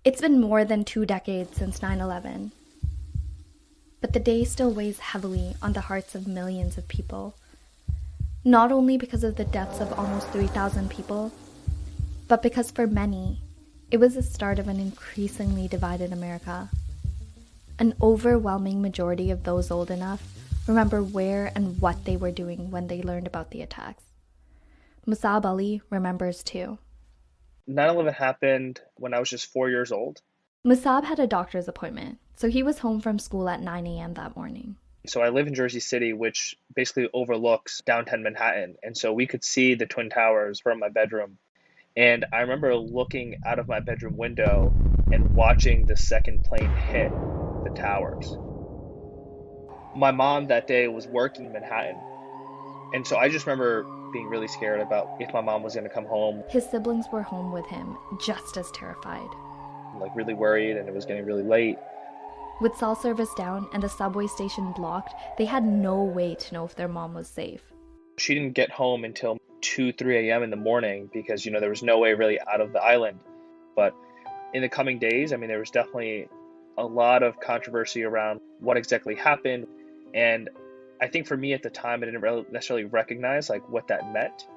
It's been more than 2 decades since 9/11, but the day still weighs heavily on the hearts of millions of people. Not only because of the deaths of almost 3,000 people, but because for many, it was the start of an increasingly divided America. An overwhelming majority of those old enough remember where and what they were doing when they learned about the attacks. Mussab Ali remembers too. 9/11 happened when I was just 4 years old. Mussab had a doctor's appointment, so he was home from school at 9 a.m. that morning. So I live in Jersey City, which basically overlooks downtown Manhattan. And so we could see the Twin Towers from my bedroom. And I remember looking out of my bedroom window and watching the second plane hit the towers. My mom that day was working in Manhattan. And so I just remember being really scared about if my mom was going to come home. His siblings were home with him, just as terrified. Like really worried, and it was getting really late. With cell service down and the subway station blocked, they had no way to know if their mom was safe. She didn't get home until 2, 3 a.m. in the morning because, there was no way really out of the island. But in the coming days, there was definitely a lot of controversy around what exactly happened. And I think for me at the time, I didn't necessarily recognize what that meant.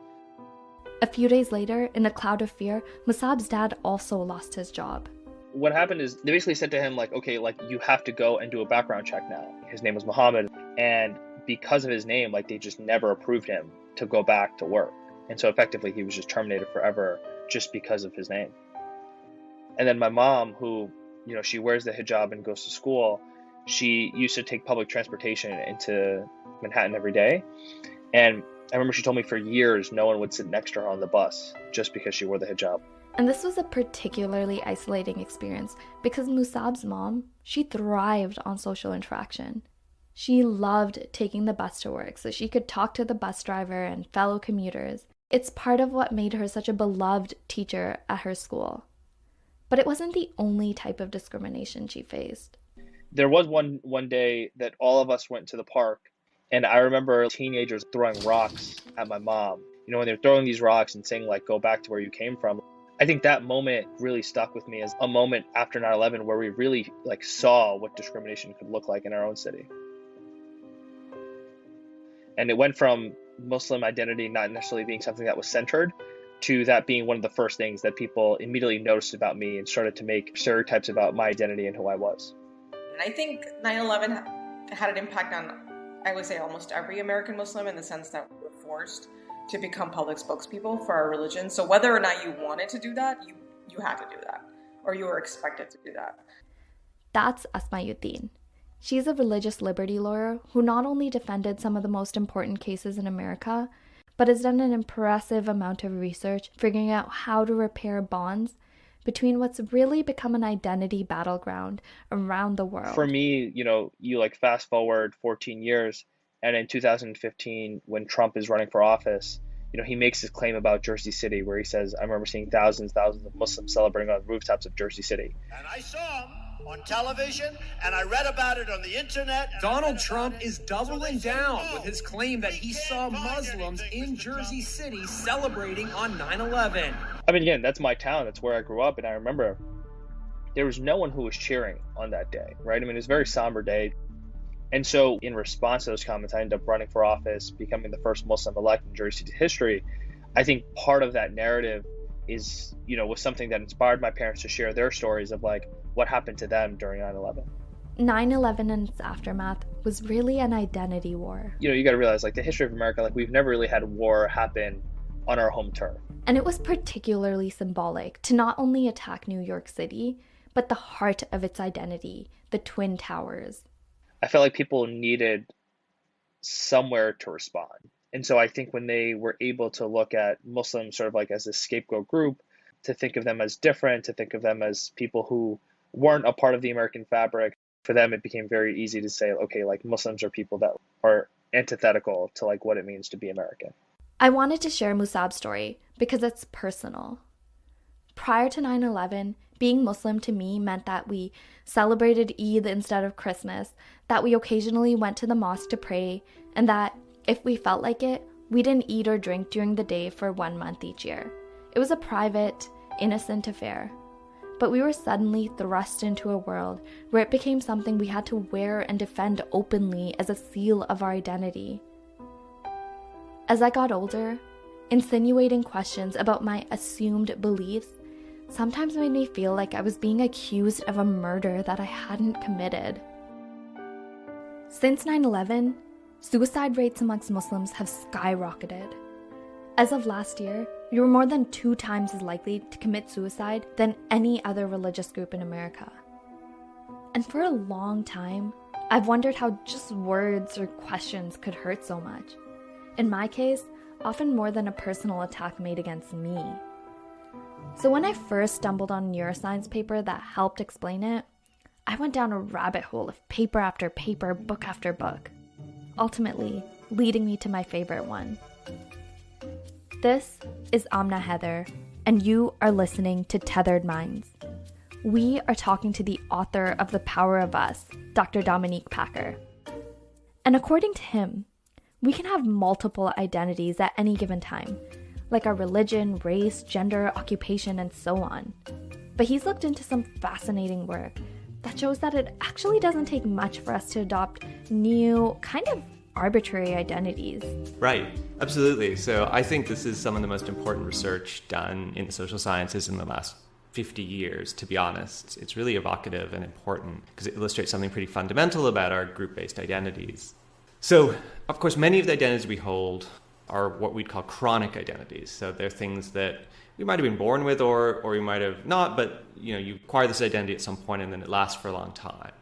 A few days later, in a cloud of fear, Mussab's dad also lost his job. What happened is they basically said to him, okay, you have to go and do a background check now. His name was Muhammad. And because of his name, they just never approved him to go back to work. And so effectively, he was just terminated forever just because of his name. And then my mom, who, she wears the hijab and goes to school, she used to take public transportation into Manhattan every day. And I remember she told me for years no one would sit next to her on the bus just because she wore the hijab. And this was a particularly isolating experience because Mussab's mom, she thrived on social interaction. She loved taking the bus to work so she could talk to the bus driver and fellow commuters. It's part of what made her such a beloved teacher at her school. But it wasn't the only type of discrimination she faced. There was one day that all of us went to the park, and I remember teenagers throwing rocks at my mom. When they're throwing these rocks and saying, go back to where you came from. I think that moment really stuck with me as a moment after 9/11 where we really saw what discrimination could look like in our own city. And it went from Muslim identity not necessarily being something that was centered to that being one of the first things that people immediately noticed about me and started to make stereotypes about my identity and who I was. And I think 9/11 had an impact on, I would say, almost every American Muslim in the sense that we were forced to become public spokespeople for our religion. So whether or not you wanted to do that, you had to do that, or you were expected to do that. That's Asma Uddin. She's a religious liberty lawyer who not only defended some of the most important cases in America, but has done an impressive amount of research figuring out how to repair bonds between what's really become an identity battleground around the world. For me, you fast forward 14 years, and in 2015, when Trump is running for office, he makes his claim about Jersey City where he says, I remember seeing thousands of Muslims celebrating on the rooftops of Jersey City. And I saw him on television, and I read about it on the internet. Donald Trump is doubling down with his claim that he saw Muslims in Jersey City celebrating on 9/11. Again, that's my town. That's where I grew up. And I remember there was no one who was cheering on that day, right? It was a very somber day. And so in response to those comments, I ended up running for office, becoming the first Muslim elected in Jersey City history. I think part of that narrative is, was something that inspired my parents to share their stories of what happened to them during 9/11. 9/11 and its aftermath was really an identity war. You got to realize, the history of America, we've never really had war happen on our home turf. And it was particularly symbolic to not only attack New York City, but the heart of its identity, the Twin Towers. I felt like people needed somewhere to respond. And so I think when they were able to look at Muslims sort of as a scapegoat group, to think of them as different, to think of them as people who weren't a part of the American fabric, for them it became very easy to say, okay, Muslims are people that are antithetical to what it means to be American. I wanted to share Mussab's story because it's personal. Prior to 9/11, being Muslim to me meant that we celebrated Eid instead of Christmas, that we occasionally went to the mosque to pray, and that if we felt like it, we didn't eat or drink during the day for 1 month each year. It was a private, innocent affair. but we were suddenly thrust into a world where it became something we had to wear and defend openly as a seal of our identity. As I got older, insinuating questions about my assumed beliefs sometimes made me feel like I was being accused of a murder that I hadn't committed. Since 9/11, suicide rates amongst Muslims have skyrocketed. As of last year, we were more than 2 times as likely to commit suicide than any other religious group in America. And for a long time, I've wondered how just words or questions could hurt so much. In my case, often more than a personal attack made against me. So when I first stumbled on a neuroscience paper that helped explain it, I went down a rabbit hole of paper after paper, book after book, ultimately leading me to my favorite one. This is Amna Heather, and you are listening to Tethered Minds. We are talking to the author of The Power of Us, Dr. Dominic Packer. And according to him, we can have multiple identities at any given time, like our religion, race, gender, occupation, and so on. But he's looked into some fascinating work that shows that it actually doesn't take much for us to adopt new, kind of arbitrary identities. Right, absolutely. So I think this is some of the most important research done in the social sciences in the last 50 years, to be honest. It's really evocative and important because it illustrates something pretty fundamental about our group-based identities. So, of course, many of the identities we hold are what we'd call chronic identities. So they're things that we might have been born with or we might have not, but you acquire this identity at some point and then it lasts for a long time.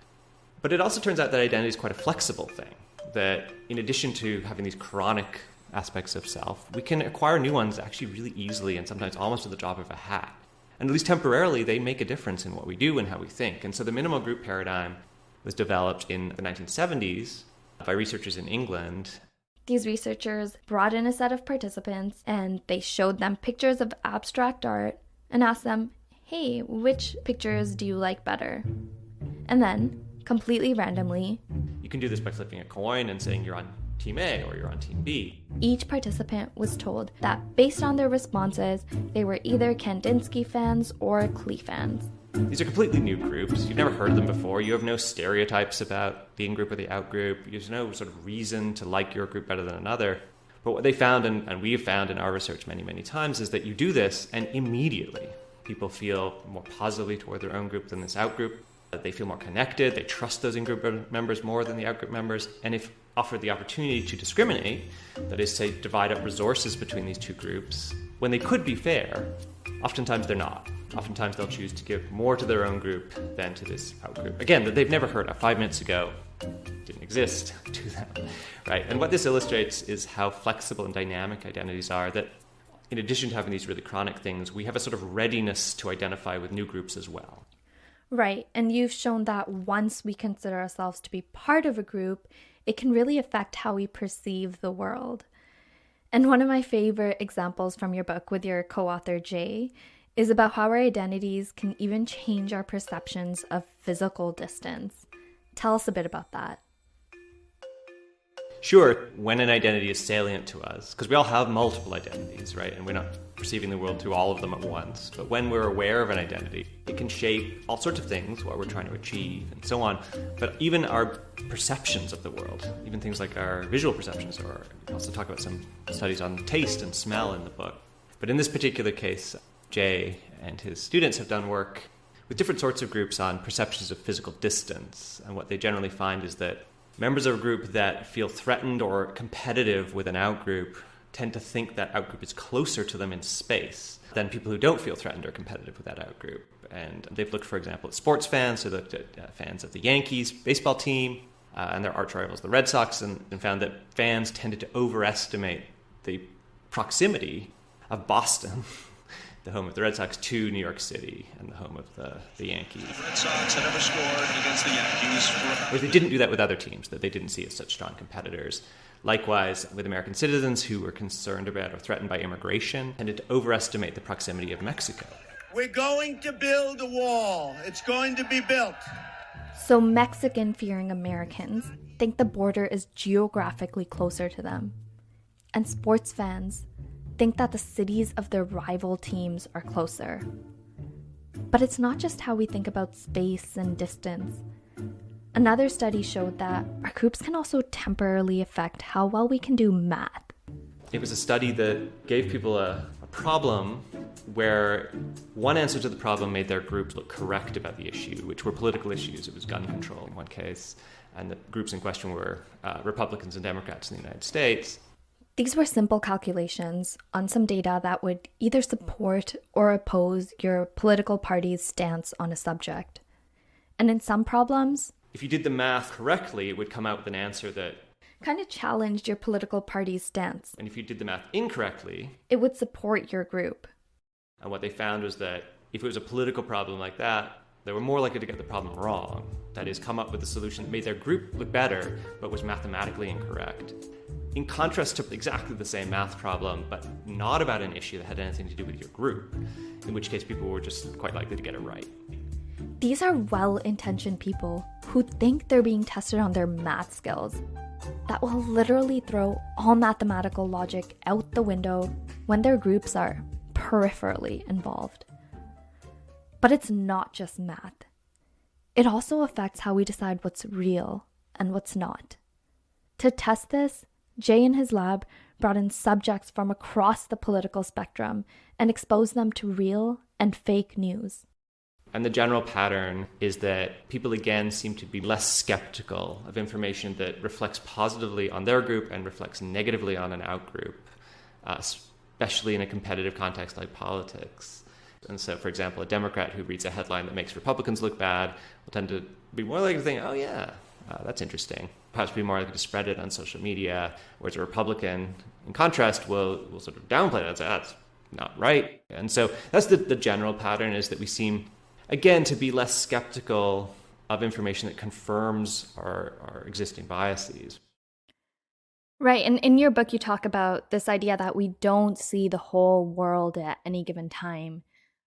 But it also turns out that identity is quite a flexible thing, that in addition to having these chronic aspects of self, we can acquire new ones actually really easily and sometimes almost at the drop of a hat. And at least temporarily, they make a difference in what we do and how we think. And so the minimal group paradigm was developed in the 1970s by researchers in England. These researchers brought in a set of participants and they showed them pictures of abstract art and asked them, hey, which pictures do you like better? And then, completely randomly, you can do this by flipping a coin and saying you're on Team A or you're on Team B. Each participant was told that based on their responses, they were either Kandinsky fans or Klee fans. These are completely new groups. You've never heard of them before. You have no stereotypes about the in-group or the out-group. There's no sort of reason to like your group better than another. But what they found, and we have found in our research many, many times, is that you do this and immediately people feel more positively toward their own group than this out-group. They feel more connected. They trust those in-group members more than the out-group members. And if offered the opportunity to discriminate, that is, say, divide up resources between these two groups, when they could be fair, oftentimes they're not. Oftentimes they'll choose to give more to their own group than to this out-group. Again, that they've never heard of 5 minutes ago didn't exist to them, right? And what this illustrates is how flexible and dynamic identities are, that in addition to having these really chronic things, we have a sort of readiness to identify with new groups as well. Right, and you've shown that once we consider ourselves to be part of a group, it can really affect how we perceive the world. And one of my favorite examples from your book with your co-author Jay is about how our identities can even change our perceptions of physical distance. Tell us a bit about that. Sure, when an identity is salient to us, because we all have multiple identities, right? And we're not perceiving the world through all of them at once. But when we're aware of an identity, it can shape all sorts of things, what we're trying to achieve, and so on. But even our perceptions of the world, even things like our visual perceptions, or we also talk about some studies on taste and smell in the book. But in this particular case, Jay and his students have done work with different sorts of groups on perceptions of physical distance. And what they generally find is that members of a group that feel threatened or competitive with an outgroup tend to think that outgroup is closer to them in space than people who don't feel threatened or competitive with that outgroup. And they've looked, for example, at sports fans, so looked at fans of the Yankees baseball team and their arch rivals, the Red Sox, and found that fans tended to overestimate the proximity of Boston, the home of the Red Sox, to New York City and the home of the Yankees. The Red Sox had ever scored against the Yankees. Whereas they didn't do that with other teams that they didn't see as such strong competitors. Likewise, with American citizens who were concerned about or threatened by immigration, tended to overestimate the proximity of Mexico. We're going to build a wall. It's going to be built. So Mexican-fearing Americans think the border is geographically closer to them. And sports fans think that the cities of their rival teams are closer. But it's not just how we think about space and distance. Another study showed that our groups can also temporarily affect how well we can do math. It was a study that gave people a problem where one answer to the problem made their group look correct about the issue, which were political issues. It was gun control in one case, and the groups in question were Republicans and Democrats in the United States. These were simple calculations on some data that would either support or oppose your political party's stance on a subject. And in some problems, if you did the math correctly, it would come out with an answer that kind of challenged your political party's stance. And if you did the math incorrectly, it would support your group. And what they found was that if it was a political problem like that, they were more likely to get the problem wrong. That is, come up with a solution that made their group look better, but was mathematically incorrect. In contrast to exactly the same math problem, but not about an issue that had anything to do with your group, in which case people were just quite likely to get it right. These are well-intentioned people who think they're being tested on their math skills that will literally throw all mathematical logic out the window when their groups are peripherally involved. But it's not just math. It also affects how we decide what's real and what's not. To test this, Jay and his lab brought in subjects from across the political spectrum and exposed them to real and fake news. And the general pattern is that people again seem to be less skeptical of information that reflects positively on their group and reflects negatively on an outgroup, especially in a competitive context like politics. And so, for example, a Democrat who reads a headline that makes Republicans look bad will tend to be more likely to think, oh yeah, that's interesting. Perhaps be more likely to spread it on social media, whereas a Republican, in contrast, will sort of downplay that and say, that's not right. And so that's the general pattern, is that we seem, again, to be less skeptical of information that confirms our existing biases. Right, and in your book you talk about this idea that we don't see the whole world at any given time.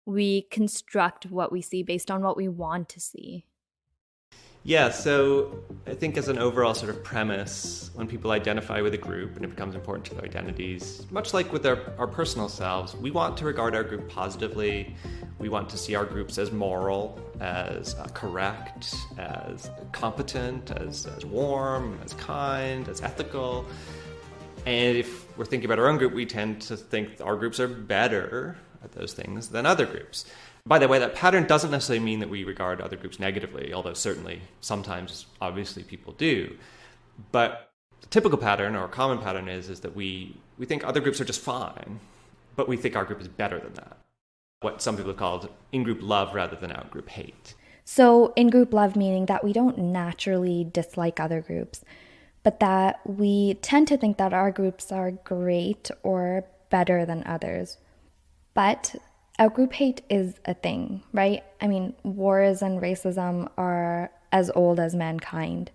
We construct what we see based on what we want to see. Yeah, so I think as an overall sort of premise, when people identify with a group and it becomes important to their identities, much like with our personal selves, we want to regard our group positively. We want to see our groups as moral, as correct, as competent, as warm, as kind, as ethical. And if we're thinking about our own group, we tend to think our groups are better at those things than other groups. By the way, that pattern doesn't necessarily mean that we regard other groups negatively, although certainly sometimes, obviously, people do. But the typical pattern, or a common pattern, is that we think other groups are just fine, but we think our group is better than that. What some people have called in-group love rather than out-group hate. So in-group love meaning that we don't naturally dislike other groups, but that we tend to think that our groups are great or better than others. But out-group hate is a thing, right? I mean, wars and racism are as old as mankind.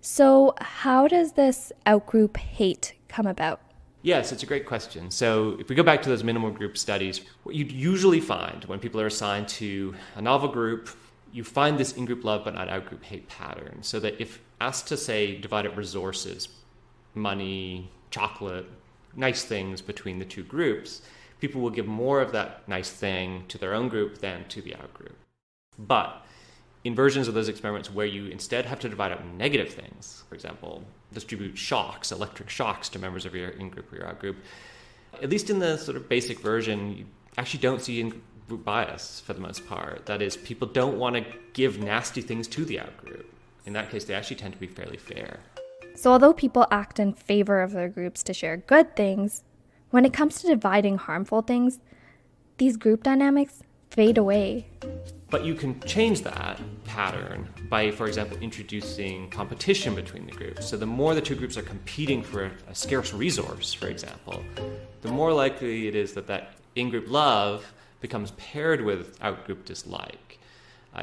So how does this out-group hate come about? Yes, it's a great question. So if we go back to those minimal group studies, what you'd usually find when people are assigned to a novel group, you find this in-group love but not out-group hate pattern. So that if asked to, say, divide up resources, money, chocolate, nice things between the two groups, people will give more of that nice thing to their own group than to the out-group. But in versions of those experiments where you instead have to divide up negative things, for example, distribute shocks, electric shocks to members of your in-group or your out-group, at least in the sort of basic version, you actually don't see in-group bias for the most part. That is, people don't want to give nasty things to the out-group. In that case, they actually tend to be fairly fair. So although people act in favor of their groups to share good things, when it comes to dividing harmful things, these group dynamics fade away. But you can change that pattern by, for example, introducing competition between the groups. So the more the two groups are competing for a scarce resource, for example, the more likely it is that in-group love becomes paired with out-group dislike,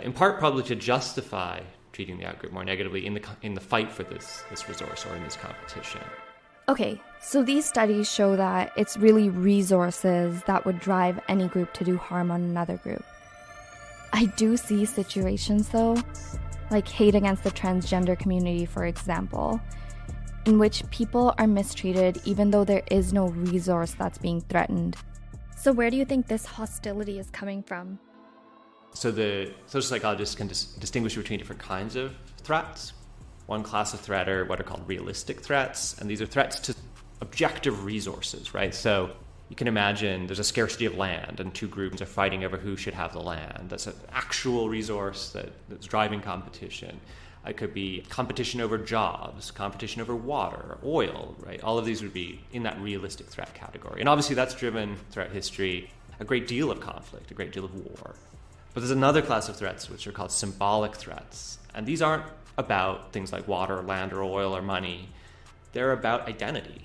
in part probably to justify treating the out-group more negatively in the fight for this resource or in this competition. Okay, so these studies show that it's really resources that would drive any group to do harm on another group. I do see situations, though, like hate against the transgender community, for example, in which people are mistreated even though there is no resource that's being threatened. So where do you think this hostility is coming from? So the social psychologists can distinguish between different kinds of threats. One class of threat are what are called realistic threats, and these are threats to objective resources, right? So you can imagine there's a scarcity of land and two groups are fighting over who should have the land. That's an actual resource that's driving competition. It could be competition over jobs, competition over water, oil, right? All of these would be in that realistic threat category. And obviously that's driven throughout history a great deal of conflict, a great deal of war. But there's another class of threats which are called symbolic threats. And these aren't about things like water, land, or oil, or money. They're about identity.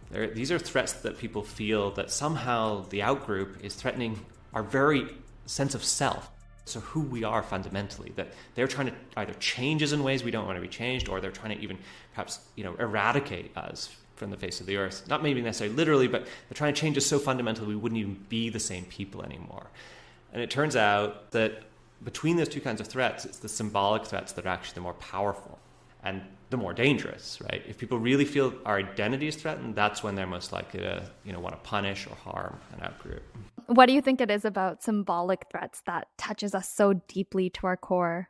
These are threats that people feel that somehow the outgroup is threatening our very sense of self. So who we are fundamentally, that they're trying to either change us in ways we don't want to be changed, or they're trying to even perhaps, eradicate us from the face of the earth. Not maybe necessarily literally, but they're trying to change us so fundamentally we wouldn't even be the same people anymore. And it turns out that between those two kinds of threats, it's the symbolic threats that are actually the more powerful and the more dangerous, right? If people really feel our identity is threatened, that's when they're most likely to, want to punish or harm an outgroup. What do you think it is about symbolic threats that touches us so deeply to our core?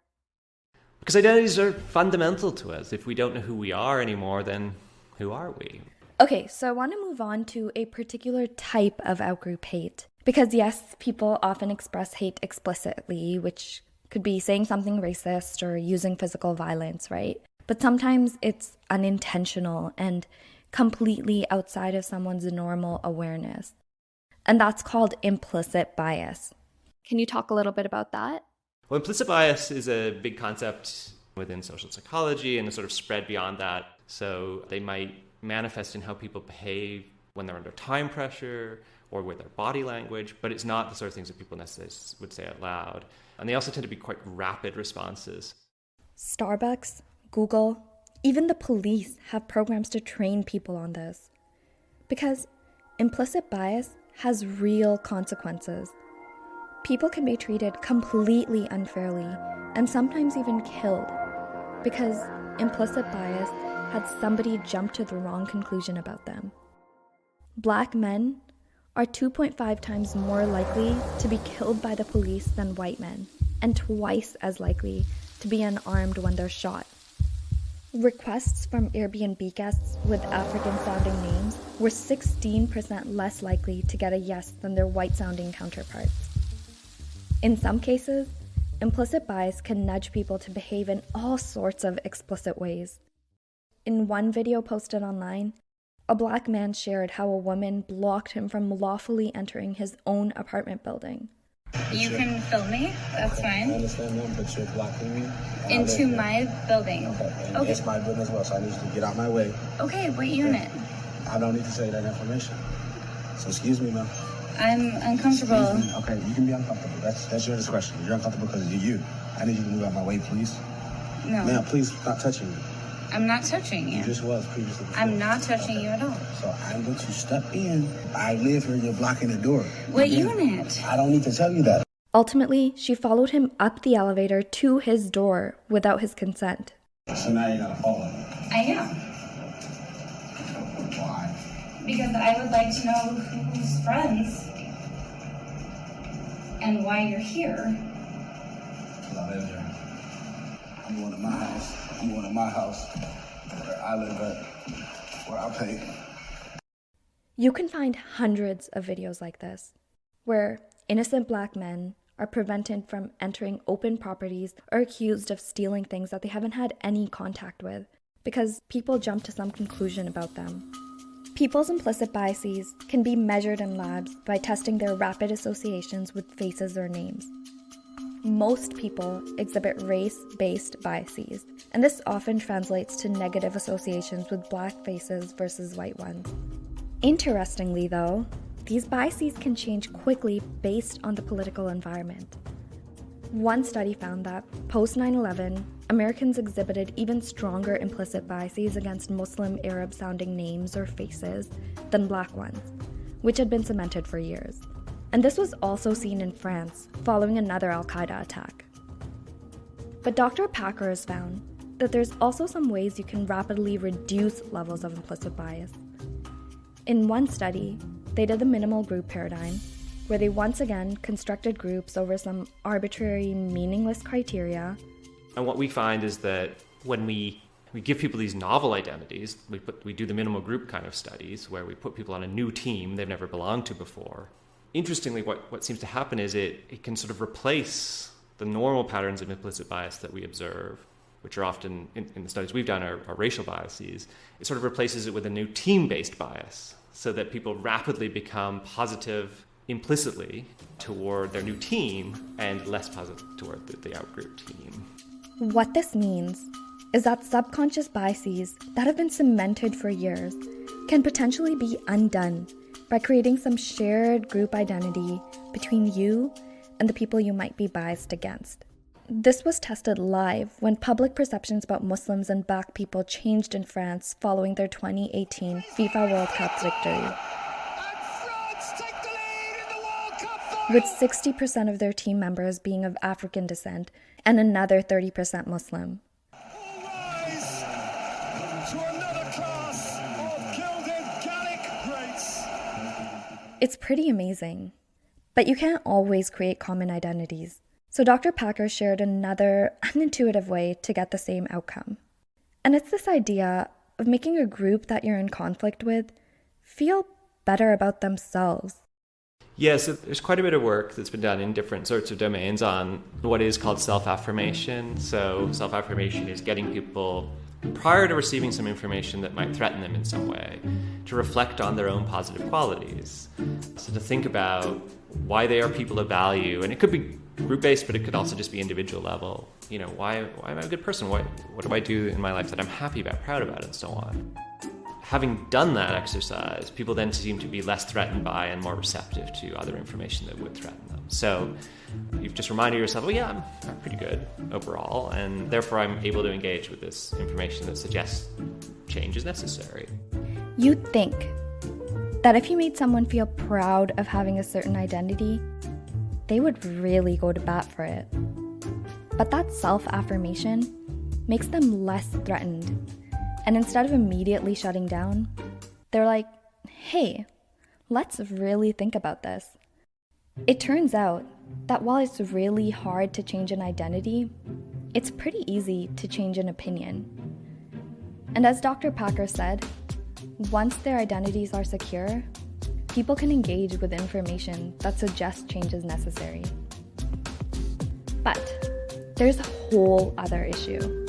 Because identities are fundamental to us. If we don't know who we are anymore, then who are we? Okay, so I want to move on to a particular type of outgroup hate. Because yes, people often express hate explicitly, which could be saying something racist or using physical violence, right? But sometimes it's unintentional and completely outside of someone's normal awareness. And that's called implicit bias. Can you talk a little bit about that? Well, implicit bias is a big concept within social psychology and it's sort of spread beyond that. So they might manifest in how people behave when they're under time pressure or with their body language, but it's not the sort of things that people necessarily would say out loud. And they also tend to be quite rapid responses. Starbucks, Google, even the police have programs to train people on this. Because implicit bias has real consequences. People can be treated completely unfairly and sometimes even killed because implicit bias had somebody jump to the wrong conclusion about them. Black men are 2.5 times more likely to be killed by the police than white men, and twice as likely to be unarmed when they're shot. Requests from Airbnb guests with African-sounding names were 16% less likely to get a yes than their white-sounding counterparts. In some cases, implicit bias can nudge people to behave in all sorts of explicit ways. In one video posted online, a black man shared how a woman blocked him from lawfully entering his own apartment building. You can film me, that's fine. I understand that, but you're blocking me. Into my building. Okay. It's my building as well, so I need you to get out my way. Okay, what unit? I don't need to say that information. So excuse me, ma'am. I'm uncomfortable. Excuse me. Okay, you can be uncomfortable. That's your discretion. You're uncomfortable because you're you. I need you to move out my way, please. No. Ma'am, please stop touching me. I'm not touching you. You just was previously. Before. I'm not touching you at all. So I'm going to step in. I live here, you're blocking the door. What unit? I don't need to tell you that. Ultimately, she followed him up the elevator to his door without his consent. So now you're going to follow me. I am. Why? Because I would like to know who's friends and why you're here. Because I live here. I'm going to my house. I'm going to my house where I live at, where I pay. You can find hundreds of videos like this, where innocent black men are prevented from entering open properties or accused of stealing things that they haven't had any contact with, because people jump to some conclusion about them. People's implicit biases can be measured in labs by testing their rapid associations with faces or names. Most people exhibit race-based biases, and this often translates to negative associations with black faces versus white ones. Interestingly, though, these biases can change quickly based on the political environment. One study found that post 9/11, Americans exhibited even stronger implicit biases against Muslim Arab-sounding names or faces than black ones, which had been cemented for years. And this was also seen in France following another Al-Qaeda attack. But Dr. Packer has found that there's also some ways you can rapidly reduce levels of implicit bias. In one study, they did the minimal group paradigm, where they once again constructed groups over some arbitrary, meaningless criteria. And what we find is that when we give people these novel identities, we do the minimal group kind of studies where we put people on a new team they've never belonged to before. Interestingly, what seems to happen is it can sort of replace the normal patterns of implicit bias that we observe, which are often, in the studies we've done, are racial biases. It sort of replaces it with a new team-based bias so that people rapidly become positive implicitly toward their new team and less positive toward the outgroup team. What this means is that subconscious biases that have been cemented for years can potentially be undone by creating some shared group identity between you and the people you might be biased against. This was tested live when public perceptions about Muslims and Black people changed in France following their 2018 FIFA World Cup victory. With 60% of their team members being of African descent and another 30% Muslim. It's pretty amazing. But you can't always create common identities. So Dr. Packer shared another unintuitive way to get the same outcome. And it's this idea of making a group that you're in conflict with feel better about themselves. Yeah, so there's quite a bit of work that's been done in different sorts of domains on what is called self-affirmation. So self-affirmation is getting people, prior to receiving some information that might threaten them in some way, to reflect on their own positive qualities. So to think about why they are people of value, and it could be group-based, but it could also just be individual level. You know, why am I a good person? What do I do in my life that I'm happy about, proud about, and so on. Having done that exercise, people then seem to be less threatened by and more receptive to other information that would threaten them. So you've just reminded yourself, well, yeah, I'm pretty good overall, and therefore I'm able to engage with this information that suggests change is necessary. You'd think that if you made someone feel proud of having a certain identity, they would really go to bat for it. But that self-affirmation makes them less threatened. And instead of immediately shutting down, they're like, hey, let's really think about this. It turns out that while it's really hard to change an identity, it's pretty easy to change an opinion. And as Dr. Packer said, once their identities are secure, people can engage with information that suggests change is necessary. But there's a whole other issue.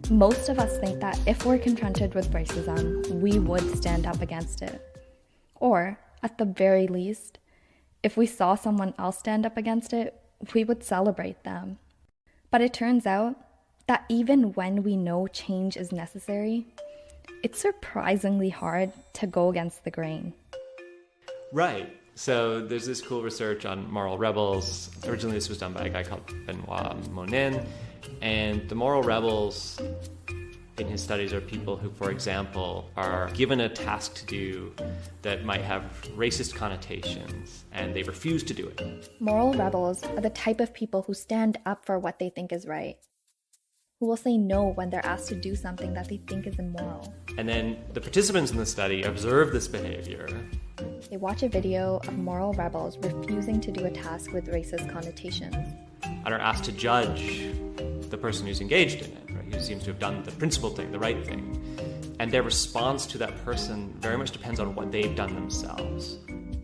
Most of us think that if we're confronted with racism, we would stand up against it. Or, at the very least, if we saw someone else stand up against it, we would celebrate them. But it turns out that even when we know change is necessary, it's surprisingly hard to go against the grain. Right. So there's this cool research on moral rebels. Originally this was done by a guy called Benoit Monin. And the moral rebels in his studies are people who, for example, are given a task to do that might have racist connotations, and they refuse to do it. Moral rebels are the type of people who stand up for what they think is right, who will say no when they're asked to do something that they think is immoral. And then the participants in the study observe this behavior. They watch a video of moral rebels refusing to do a task with racist connotations. And are asked to judge the person who's engaged in it, right? Who seems to have done the principled thing, the right thing. And their response to that person very much depends on what they've done themselves.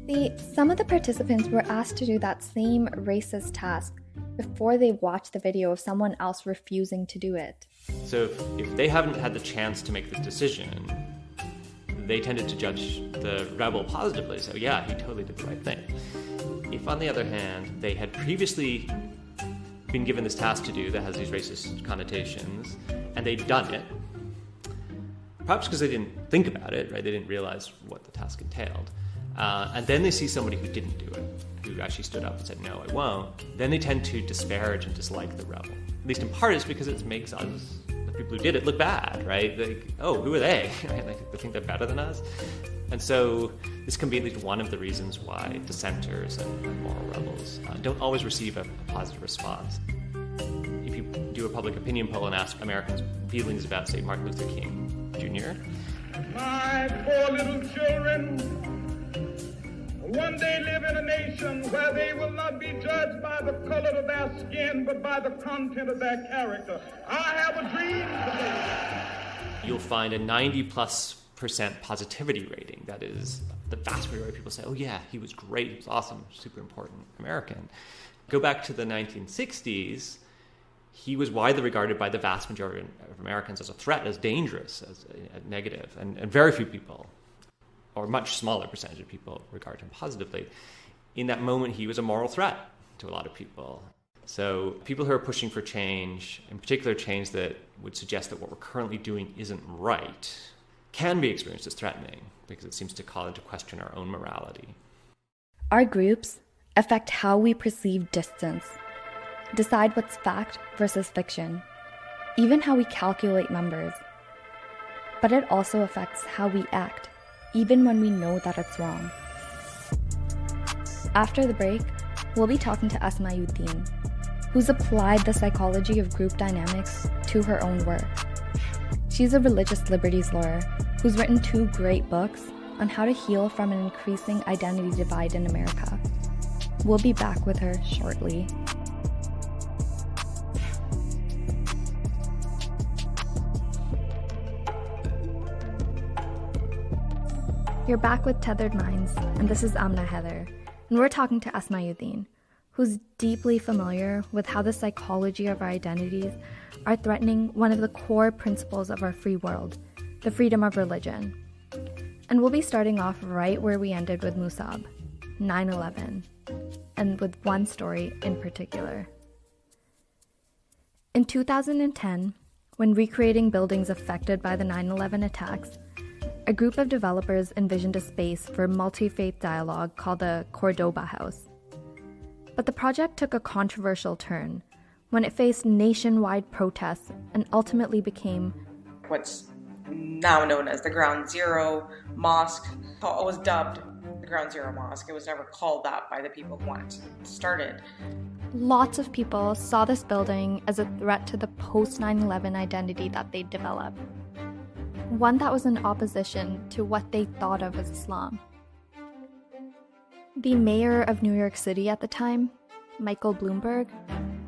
See, some of the participants were asked to do that same racist task before they watched the video of someone else refusing to do it. So if they haven't had the chance to make this decision, they tended to judge the rebel positively. So yeah, he totally did the right thing. If, on the other hand, they had previously been given this task to do that has these racist connotations, and they'd done it, perhaps because they didn't think about it, right? They didn't realize what the task entailed. And then they see somebody who didn't do it, who actually stood up and said, no, I won't. Then they tend to disparage and dislike the rebel. At least in part it's because it makes us, the people who did it, look bad, right? Like, oh, who are they? Right? Like, they think they're better than us. And so this can be at least one of the reasons why dissenters and moral rebels don't always receive a positive response. If you do a public opinion poll and ask Americans' feelings about, say, Martin Luther King Jr., my poor little children One day live in a nation where they will not be judged by the color of their skin, but by the content of their character. I have a dream today. You'll find a 90+% positivity rating. That is, the vast majority of people say, oh yeah, he was great, he was awesome, super important American. Go back to the 1960s, he was widely regarded by the vast majority of Americans as a threat, as dangerous, as a negative, and very few people, or a much smaller percentage of people, regard him positively. In that moment, he was a moral threat to a lot of people. So people who are pushing for change, in particular change that would suggest that what we're currently doing isn't right, can be experienced as threatening because it seems to call into question our own morality. Our groups affect how we perceive distance, decide what's fact versus fiction, even how we calculate numbers. But it also affects how we act, even when we know that it's wrong. After the break, we'll be talking to Asma Uddin, who's applied the psychology of group dynamics to her own work. She's a religious liberties lawyer who's written 2 great books on how to heal from an increasing identity divide in America. We'll be back with her shortly. You're back with Tethered Minds, and this is Amna Heather, and we're talking to Asma Uddin, who's deeply familiar with how the psychology of our identities are threatening one of the core principles of our free world, the freedom of religion. And we'll be starting off right where we ended with Mussab, 9/11, and with one story in particular. In 2010, when recreating buildings affected by the 9/11 attacks, a group of developers envisioned a space for multi-faith dialogue called the Cordoba House. But the project took a controversial turn when it faced nationwide protests and ultimately became what's now known as the Ground Zero Mosque. It was dubbed the Ground Zero Mosque. It was never called that by the people who wanted to start it. Lots of people saw this building as a threat to the post-9/11 identity that they'd developed. One that was in opposition to what they thought of as Islam. The mayor of New York City at the time, Michael Bloomberg,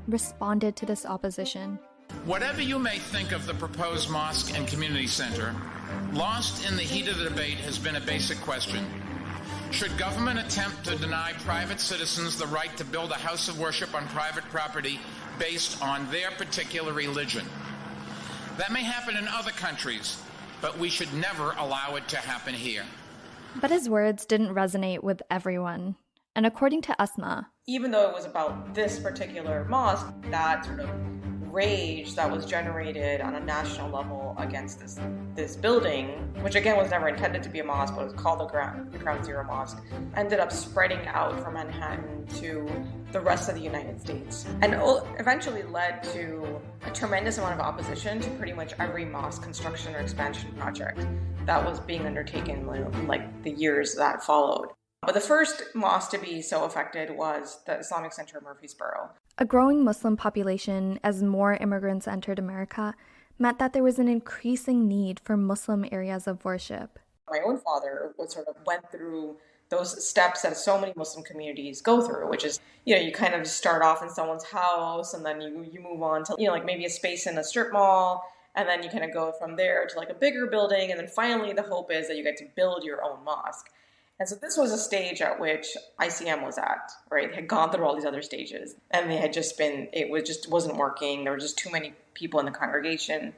responded to this opposition. Whatever you may think of the proposed mosque and community center, lost in the heat of the debate has been a basic question. Should government attempt to deny private citizens the right to build a house of worship on private property based on their particular religion? That may happen in other countries, but we should never allow it to happen here. But his words didn't resonate with everyone. And according to Asma, even though it was about this particular mosque, that sort of rage that was generated on a national level against this building, which again was never intended to be a mosque, but it was called the Ground Zero Mosque, ended up spreading out from Manhattan to the rest of the United States, and eventually led to a tremendous amount of opposition to pretty much every mosque construction or expansion project that was being undertaken like the years that followed. But the first mosque to be so affected was the Islamic Center of Murfreesboro. A growing Muslim population as more immigrants entered America meant that there was an increasing need for Muslim areas of worship. My own father went through those steps that so many Muslim communities go through, which is, you kind of start off in someone's house and then you move on to, like maybe a space in a strip mall, and then you kind of go from there to like a bigger building, and then finally the hope is that you get to build your own mosque. And so this was a stage at which ICM was at, right? They had gone through all these other stages, and they had it wasn't working. There were just too many people in the congregation.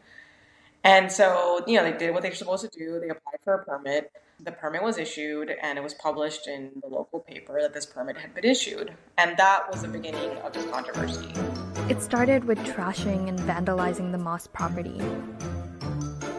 And so, they did what they were supposed to do. They applied for a permit. The permit was issued, and it was published in the local paper that this permit had been issued. And that was the beginning of this controversy. It started with trashing and vandalizing the mosque property.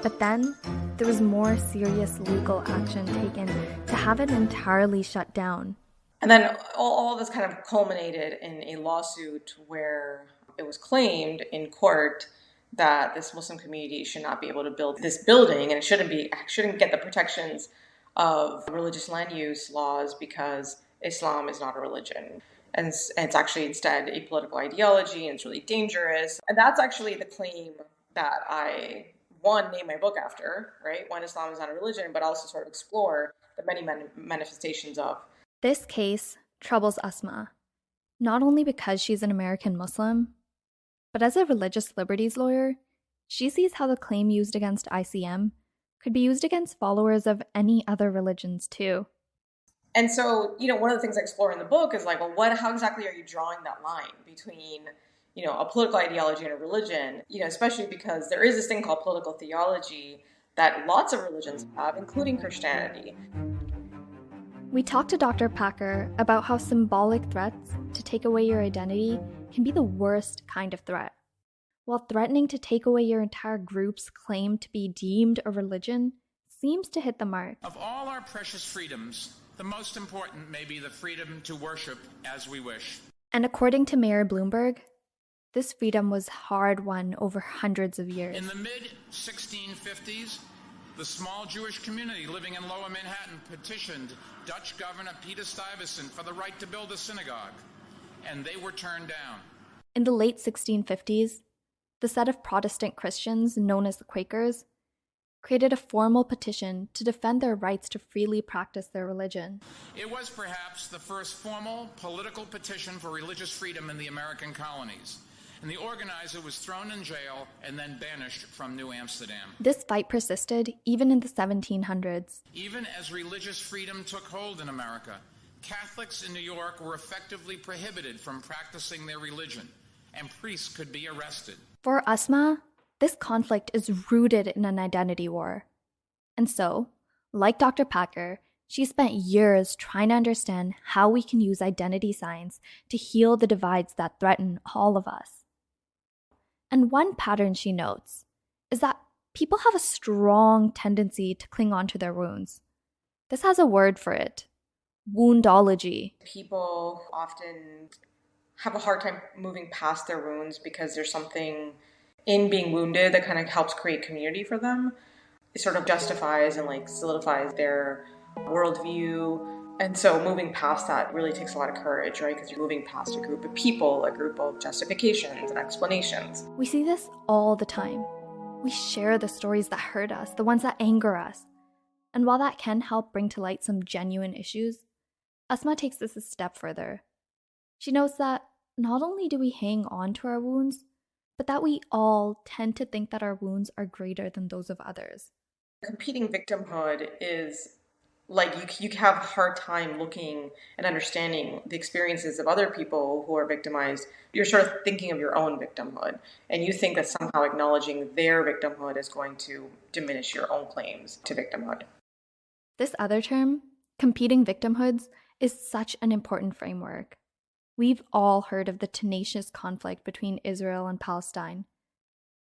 But then, there was more serious legal action taken to have it entirely shut down. And then all this kind of culminated in a lawsuit where it was claimed in court that this Muslim community should not be able to build this building, and it shouldn't get the protections of religious land use laws because Islam is not a religion. And it's actually instead a political ideology, and it's really dangerous. And that's actually the claim that I name my book after, right? When Islam is not a religion, but also sort of explore the many manifestations of This case troubles Asma, not only because she's an American Muslim, but as a religious liberties lawyer, she sees how the claim used against ICM could be used against followers of any other religions too. And so, one of the things I explore in the book is like, well, how exactly are you drawing that line between, a political ideology and a religion, especially because there is this thing called political theology that lots of religions have, including Christianity. We talked to Dr. Packer about how symbolic threats to take away your identity can be the worst kind of threat. While threatening to take away your entire group's claim to be deemed a religion seems to hit the mark. Of all our precious freedoms, the most important may be the freedom to worship as we wish. And according to Mayor Bloomberg, this freedom was hard-won over hundreds of years. In the mid-1650s, the small Jewish community living in Lower Manhattan petitioned Dutch Governor Peter Stuyvesant for the right to build a synagogue, and they were turned down. In the late 1650s, the set of Protestant Christians, known as the Quakers, created a formal petition to defend their rights to freely practice their religion. It was perhaps the first formal political petition for religious freedom in the American colonies, and the organizer was thrown in jail and then banished from New Amsterdam. This fight persisted even in the 1700s. Even as religious freedom took hold in America, Catholics in New York were effectively prohibited from practicing their religion, and priests could be arrested. For Asma, this conflict is rooted in an identity war. And so, like Dr. Packer, she spent years trying to understand how we can use identity science to heal the divides that threaten all of us. And one pattern she notes is that people have a strong tendency to cling on to their wounds. This has a word for it: woundology. People often have a hard time moving past their wounds because there's something in being wounded that kind of helps create community for them. It sort of justifies and solidifies their worldview. And so moving past that really takes a lot of courage, right? Because you're moving past a group of people, a group of justifications and explanations. We see this all the time. We share the stories that hurt us, the ones that anger us. And while that can help bring to light some genuine issues, Asma takes this a step further. She notes that not only do we hang on to our wounds, but that we all tend to think that our wounds are greater than those of others. Competing victimhood is you have a hard time looking and understanding the experiences of other people who are victimized. You're sort of thinking of your own victimhood, and you think that somehow acknowledging their victimhood is going to diminish your own claims to victimhood. This other term, competing victimhoods, is such an important framework. We've all heard of the tenacious conflict between Israel and Palestine.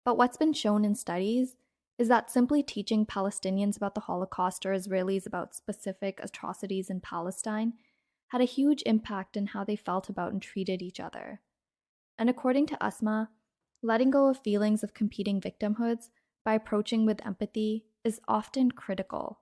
But what's been shown in studies is that simply teaching Palestinians about the Holocaust or Israelis about specific atrocities in Palestine had a huge impact in how they felt about and treated each other. And according to Asma, letting go of feelings of competing victimhoods by approaching with empathy is often critical.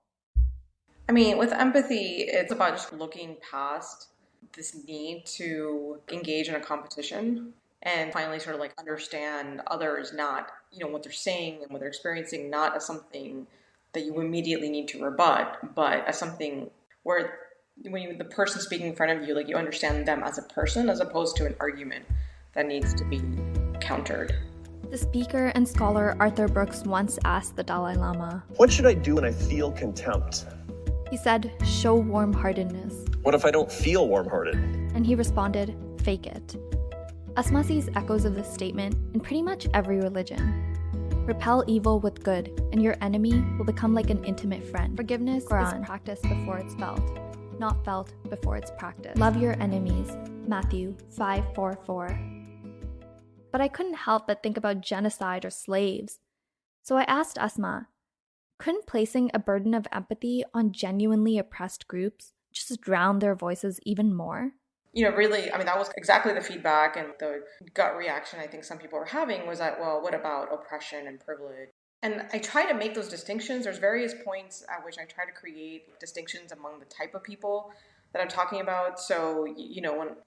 I mean, with empathy, it's about just looking past this need to engage in a competition and finally sort of understand others, not, what they're saying and what they're experiencing, not as something that you immediately need to rebut, but as something where when the person speaking in front of you, you understand them as a person as opposed to an argument that needs to be countered. The speaker and scholar Arthur Brooks once asked the Dalai Lama, "What should I do when I feel contempt?" He said, "Show warm-heartedness." "What if I don't feel warm-hearted?" And he responded, "Fake it." Asma sees echoes of this statement in pretty much every religion. Repel evil with good, and your enemy will become like an intimate friend. Forgiveness is practiced before it's felt, not felt before it's practiced. Love your enemies, Matthew 5:4-4. But I couldn't help but think about genocide or slaves. So I asked Asma, couldn't placing a burden of empathy on genuinely oppressed groups just drown their voices even more? Really, that was exactly the feedback and the gut reaction I think some people were having was that, well, what about oppression and privilege? And I try to make those distinctions. There's various points at which I try to create distinctions among the type of people that I'm talking about. So,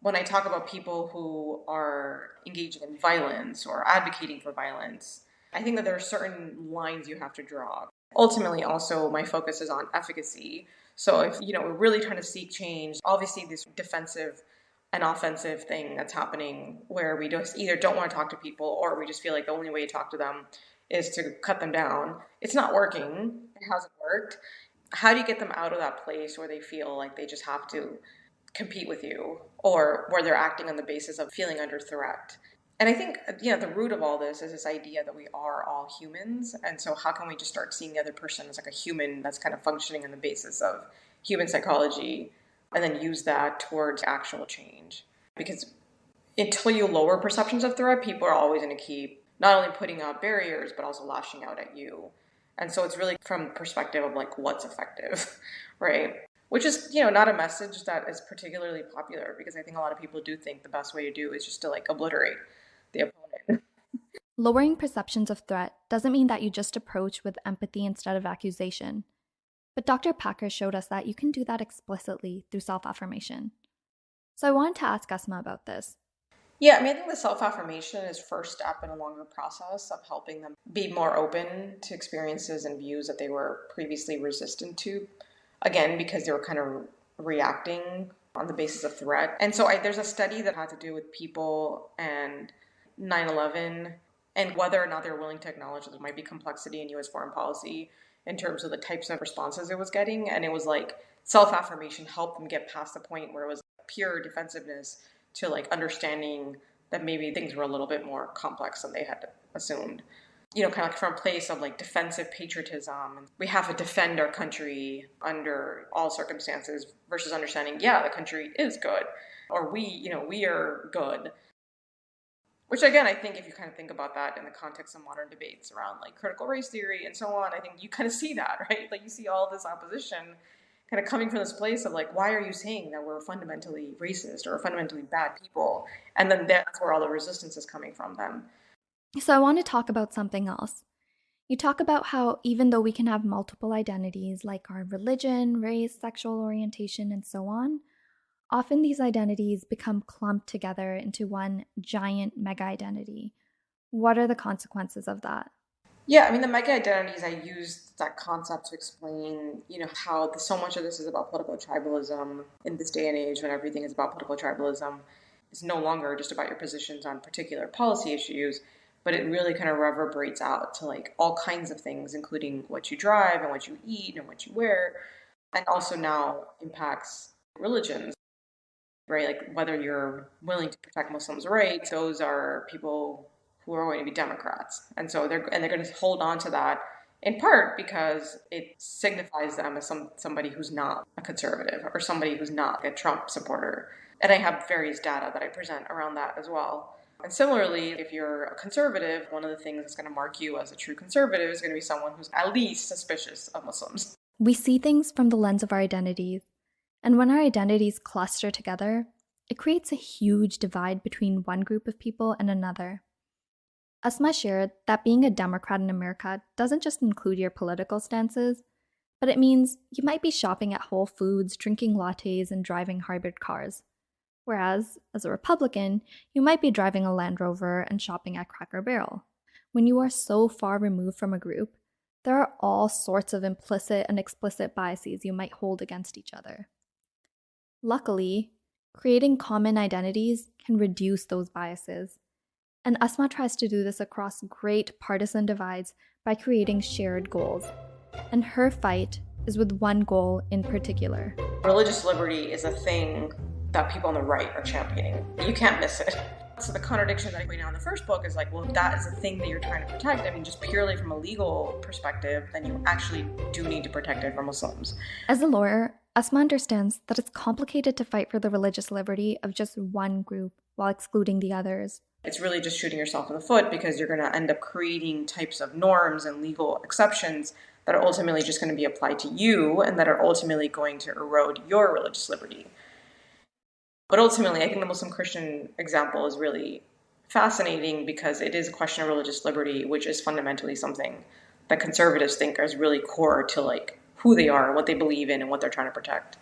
when I talk about people who are engaging in violence or advocating for violence, I think that there are certain lines you have to draw. Ultimately, also, my focus is on efficacy. So if, we're really trying to seek change, obviously this defensive and offensive thing that's happening where we just either don't want to talk to people or we just feel like the only way to talk to them is to cut them down. It's not working. It hasn't worked. How do you get them out of that place where they feel like they just have to compete with you or where they're acting on the basis of feeling under threat? And I think, the root of all this is this idea that we are all humans. And so how can we just start seeing the other person as like a human that's kind of functioning on the basis of human psychology and then use that towards actual change? Because until you lower perceptions of threat, people are always going to keep not only putting up barriers, but also lashing out at you. And so it's really from the perspective of like what's effective, right? Which is, not a message that is particularly popular because I think a lot of people do think the best way to do is just to like obliterate the opponent. Lowering perceptions of threat doesn't mean that you just approach with empathy instead of accusation. But Dr. Packer showed us that you can do that explicitly through self-affirmation. So I wanted to ask Asma about this. Yeah, I think the self-affirmation is first step in a longer process of helping them be more open to experiences and views that they were previously resistant to. Again, because they were kind of reacting on the basis of threat. And so there's a study that had to do with people and 9/11 and whether or not they're willing to acknowledge that there might be complexity in U.S. foreign policy in terms of the types of responses it was getting. And it was like self-affirmation helped them get past the point where it was pure defensiveness to like understanding that maybe things were a little bit more complex than they had assumed. Kind of like from a place of like defensive patriotism. We have to defend our country under all circumstances versus understanding, the country is good or we are good. Which again, I think if you kind of think about that in the context of modern debates around like critical race theory and so on, I think you kind of see that, right? Like you see all this opposition kind of coming from this place of like, why are you saying that we're fundamentally racist or fundamentally bad people? And then that's where all the resistance is coming from then. So I want to talk about something else. You talk about how even though we can have multiple identities like our religion, race, sexual orientation, and so on, often these identities become clumped together into one giant mega identity. What are the consequences of that? Yeah, the mega identities, I use that concept to explain, how so much of this is about political tribalism in this day and age when everything is about political tribalism. It's no longer just about your positions on particular policy issues, but it really kind of reverberates out to like all kinds of things, including what you drive and what you eat and what you wear, and also now impacts religions. Right, like whether you're willing to protect Muslims' rights, those are people who are going to be Democrats, and so they're going to hold on to that in part because it signifies them as somebody who's not a conservative or somebody who's not a Trump supporter. And I have various data that I present around that as well. And similarly, if you're a conservative, one of the things that's going to mark you as a true conservative is going to be someone who's at least suspicious of Muslims. We see things from the lens of our identities. And when our identities cluster together, it creates a huge divide between one group of people and another. Asma shared that being a Democrat in America doesn't just include your political stances, but it means you might be shopping at Whole Foods, drinking lattes, and driving hybrid cars. Whereas, as a Republican, you might be driving a Land Rover and shopping at Cracker Barrel. When you are so far removed from a group, there are all sorts of implicit and explicit biases you might hold against each other. Luckily, creating common identities can reduce those biases. And Asma tries to do this across great partisan divides by creating shared goals. And her fight is with one goal in particular. Religious liberty is a thing that people on the right are championing. You can't miss it. So the contradiction that I point out in the first book is like, well, if that is a thing that you're trying to protect, just purely from a legal perspective, then you actually do need to protect it from Muslims. As a lawyer, Asma understands that it's complicated to fight for the religious liberty of just one group while excluding the others. It's really just shooting yourself in the foot because you're going to end up creating types of norms and legal exceptions that are ultimately just going to be applied to you and that are ultimately going to erode your religious liberty. But ultimately, I think the Muslim-Christian example is really fascinating because it is a question of religious liberty, which is fundamentally something that conservatives think is really core to like who they are, what they believe in, and what they're trying to protect.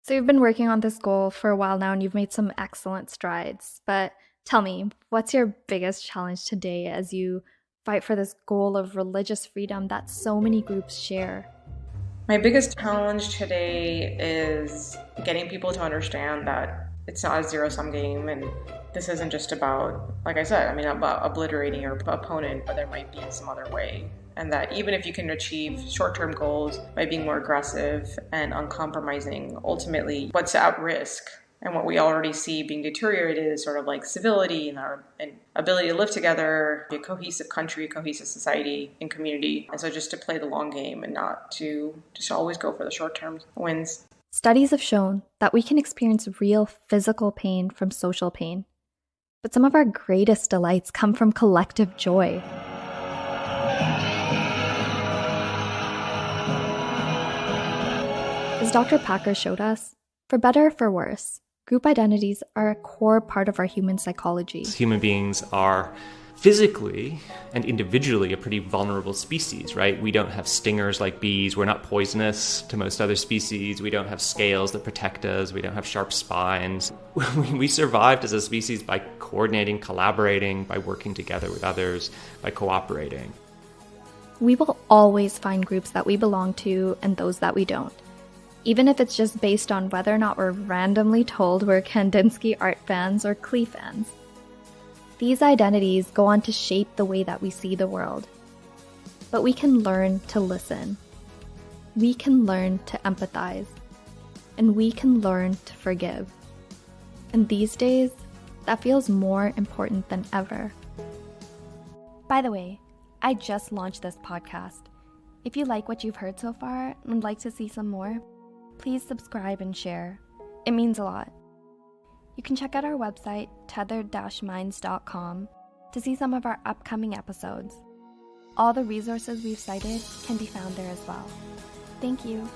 So you've been working on this goal for a while now and you've made some excellent strides. But tell me, what's your biggest challenge today as you fight for this goal of religious freedom that so many groups share? My biggest challenge today is getting people to understand that it's not a zero-sum game, and this isn't just about, like I said, about obliterating your opponent, but there might be some other way. And that even if you can achieve short-term goals by being more aggressive and uncompromising, ultimately what's at risk and what we already see being deteriorated is sort of like civility and our ability to live together, be a cohesive country, cohesive society and community. And so just to play the long game and not to just always go for the short-term wins. Studies have shown that we can experience real physical pain from social pain. But some of our greatest delights come from collective joy. As Dr. Packer showed us, for better or for worse, group identities are a core part of our human psychology. Human beings are physically and individually a pretty vulnerable species, right? We don't have stingers like bees. We're not poisonous to most other species. We don't have scales that protect us. We don't have sharp spines. We survived as a species by coordinating, collaborating, by working together with others, by cooperating. We will always find groups that we belong to and those that we don't, even if it's just based on whether or not we're randomly told we're Kandinsky art fans or Klee fans. These identities go on to shape the way that we see the world. But we can learn to listen. We can learn to empathize. And we can learn to forgive. And these days, that feels more important than ever. By the way, I just launched this podcast. If you like what you've heard so far and would like to see some more, please subscribe and share. It means a lot. You can check out our website, tethered-minds.com, to see some of our upcoming episodes. All the resources we've cited can be found there as well. Thank you.